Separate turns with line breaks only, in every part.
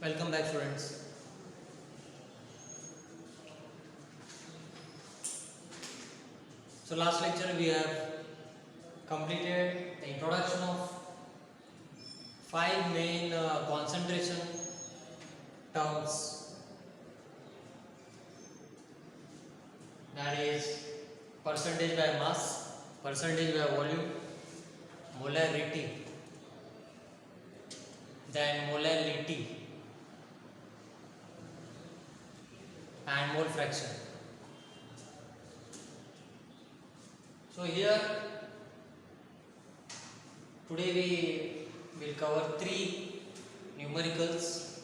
Welcome back, students. So last lecture we have completed the introduction of five main concentration terms, that is percentage by mass, percentage by volume, molarity, then molality and mole fraction. So here today we will cover three numericals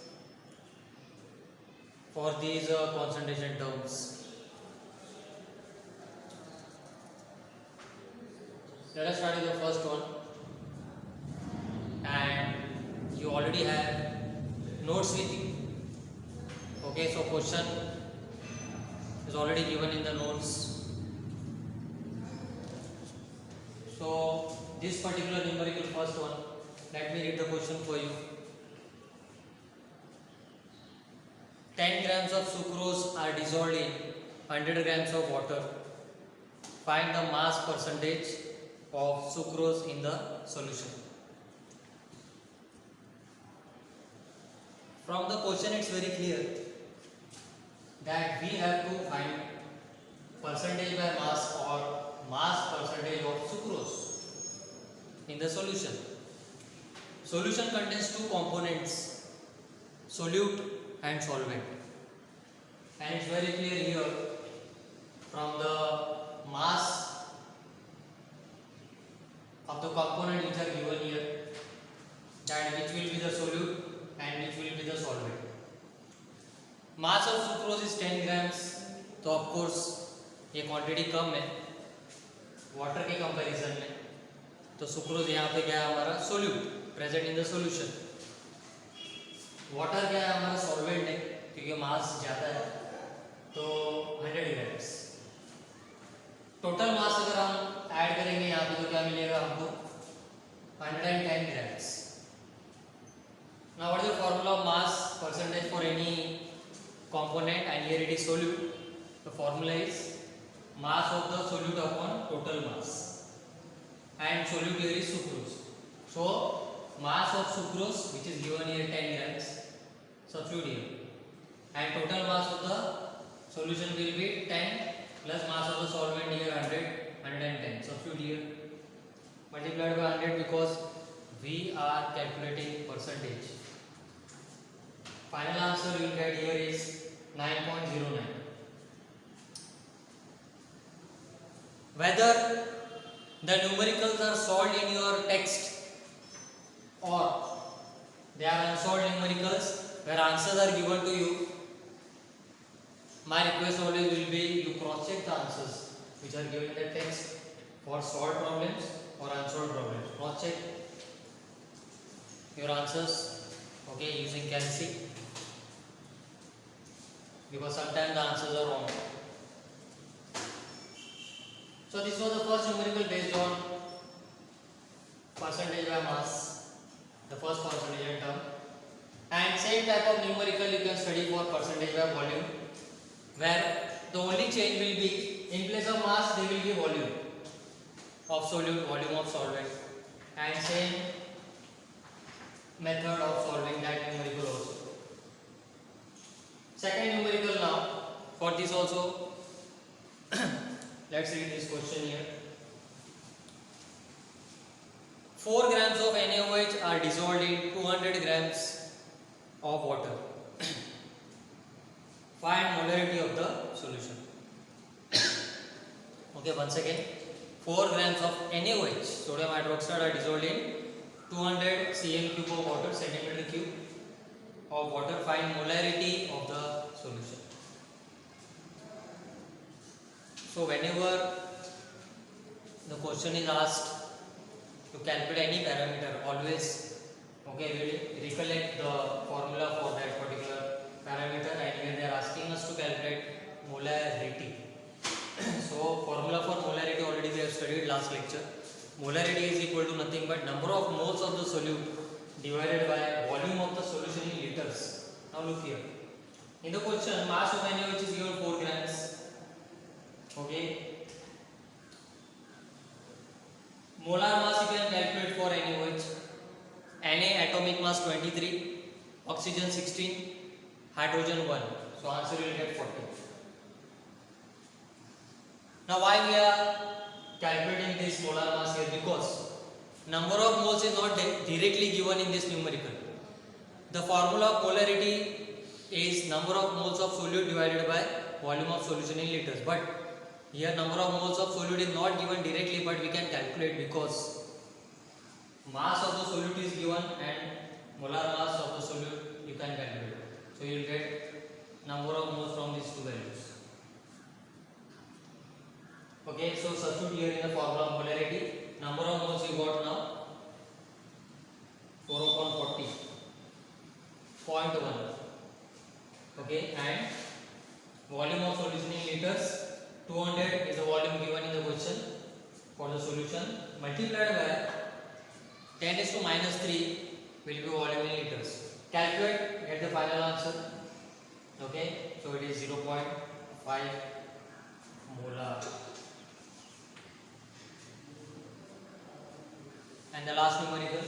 for these concentration terms. Let us start with the first one, and you already have notes with you. Okay, so question is already given in the notes. So this particular numerical first one, let me read the question for you. 10 grams of sucrose are dissolved in 100 grams of water. Find the mass percentage of sucrose in the solution. From the question it's very clear that we have to find percentage by mass or mass percentage of sucrose in the solution. Solution contains two components, solute and solvent, and it's very clear here from the mass of the component which are given here that which will be the solute and which will be the solvent. Mass of sucrose is 10 grams, तो of course ये quantity कम है water के comparison में, तो sucrose यहाँ पे क्या है हमारा solute present in the solution. Water क्या है हमारा सॉल्वेंट है क्योंकि मास ज़्यादा है, तो 100 ग्राम्स. टोटल मास अगर हम ऐड करेंगे यहाँ पे तो क्या मिलेगा हमको 110 grams. Now what is the formula of mass percentage for any component, and here it is solute. The formula is mass of the solute upon total mass, and solute here is sucrose. So mass of sucrose which is given here 10 grams, substitute here, and total mass of the solution will be 10 plus mass of the solvent here 110, substitute here, multiplied by 100 because we are calculating percentage. Final answer you will get here is 9.09. Whether the numericals are solved in your text or they are unsolved numericals where answers are given to you, my request always will be you cross check the answers which are given in the text for solved problems or unsolved problems. Cross check your answers, okay, using calci, because sometimes the answers are wrong. So this was the first numerical based on percentage by mass, the first concentration term, and same type of numerical you can study for percentage by volume, where the only change will be in place of mass they will give volume of solute, volume of solvent, and same method of solving that numerical also. Second numerical now, for this also let's read this question here. 4 grams of NaOH are dissolved in 200 grams of water. Find molarity of the solution. Okay, once again, 4 grams of NaOH, sodium hydroxide, are dissolved in 200 cl cube of water, centimeter cube of water. Find molarity of the solution. So whenever the question is asked to calculate any parameter, always okay we'll recollect the formula for that particular parameter, and here they are asking us to calculate molarity. So formula for molarity already we have studied last lecture. Molarity is equal to nothing but number of moles of the solute divided by volume of the solution in liters. Now look here. In the question, mass of NaOH is given 4 grams. Okay. Molar mass you can calculate for NaOH. Na atomic mass 23, oxygen 16, hydrogen 1. So answer will get 40. Now why we are calculating this molar mass here? Because number of moles is not directly given in this numerical. The formula of polarity is number of moles of solute divided by volume of solution in liters. But here number of moles of solute is not given directly, but we can calculate because mass of the solute is given and molar mass of the solute you can calculate. So you will get number of moles from these two values. Okay, so substitute here in the formula of polarity. Number of moles you got now 4 upon 40, 0.1. Okay, and volume of solution in liters 200 is the volume given in the question for the solution, multiplied by 10 is to minus 3 will be volume in liters. Calculate, get the final answer. Okay, so it is 0.5 molar. And the last numerical.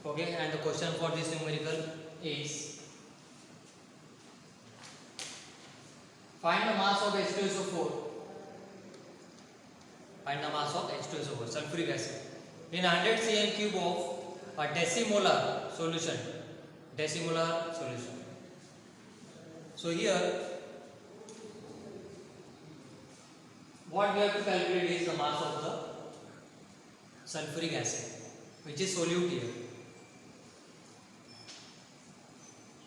Okay, and the question for this numerical is find the mass of H2SO4. Find the mass of H2SO4, sulfuric acid, in 100 cm cube of a decimolar solution. Decimolar solution. So here, what we have to calculate is the mass of the sulfuric acid, which is solute here.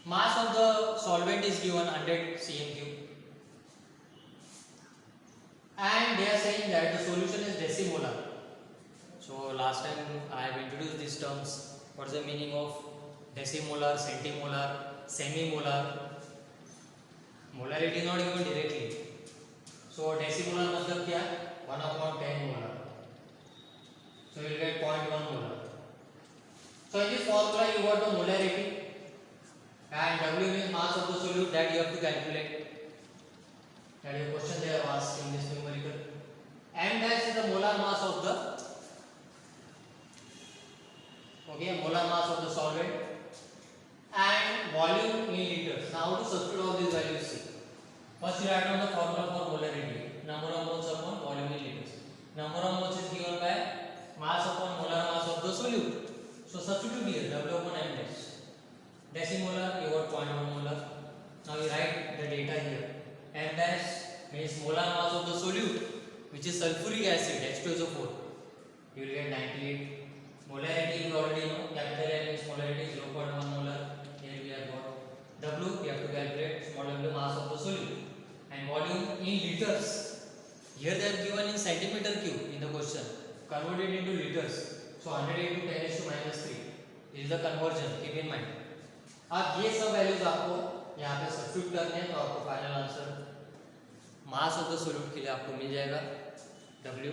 Mass of the solvent is given 100 cm cube. And they are saying that the solution is decimolar. So last time I have introduced these terms. What is the meaning of decimolar, centimolar, semimolar? Molarity is not given directly. So decimolar मतलब क्या? 1 upon 10 molar. So you will get 0.1 molar. So in this formula you got the molarity and W means mass of the solute that you have to calculate. That is a question they have asked in this numerical. M dash is the molar mass of the molar mass of the solvent and volume in liters. Now how to substitute all these values? See. First you write down the formula for molarity. Number of moles upon volume in liters. Number of moles is given by mass upon molar mass of the solute. So substitute here W upon M dash. Decimolar you got 0.1 molar. Now you write the data here. M dash means molar mass of the solute, which is sulfuric acid H2SO4. You will get 98. Molarity you already know. Capital M means molarity 0.1 molar. Here we have got W. We have to calculate small w mass of the solute and volume in liters. Here they have given in centimeter cube in the question. Converted into liters. So 100 into 10 is to minus 3 is the conversion. Keep in mind. अब ये सब values आपको यहाँ पे substitute करने हैं तो आपको final answer mass of the solute के लिए आपको मिल जाएगा W,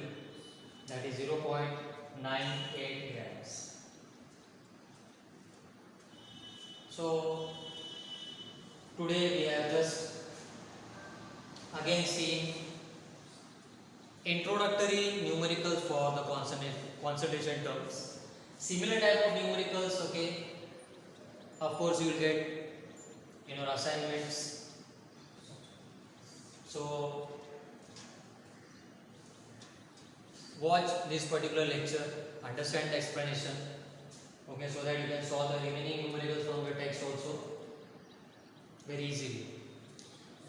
that is 0.98 grams. So today we have just again seen introductory numericals for the concentration terms. Similar type of numericals, okay. Of course, you will get in your assignments. So watch this particular lecture, understand the explanation, okay, so that you can solve the remaining numericals from the text also very easily.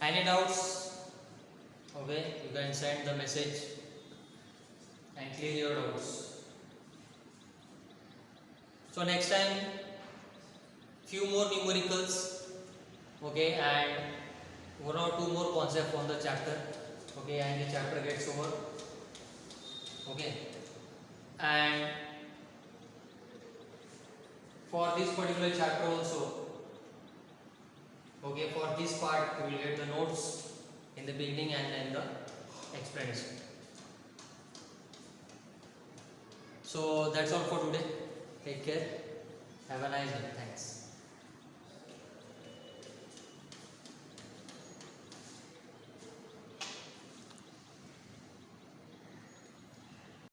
Any doubts? Okay, you can send the message and clear your doubts. So next time, few more numericals, okay, and 1 or 2 more concepts on the chapter, okay, and the chapter gets over, okay, and for this particular chapter also, okay, for this part you will get the notes in the beginning and then the explanation. So that's all for today. Take care. Have a nice day, thanks.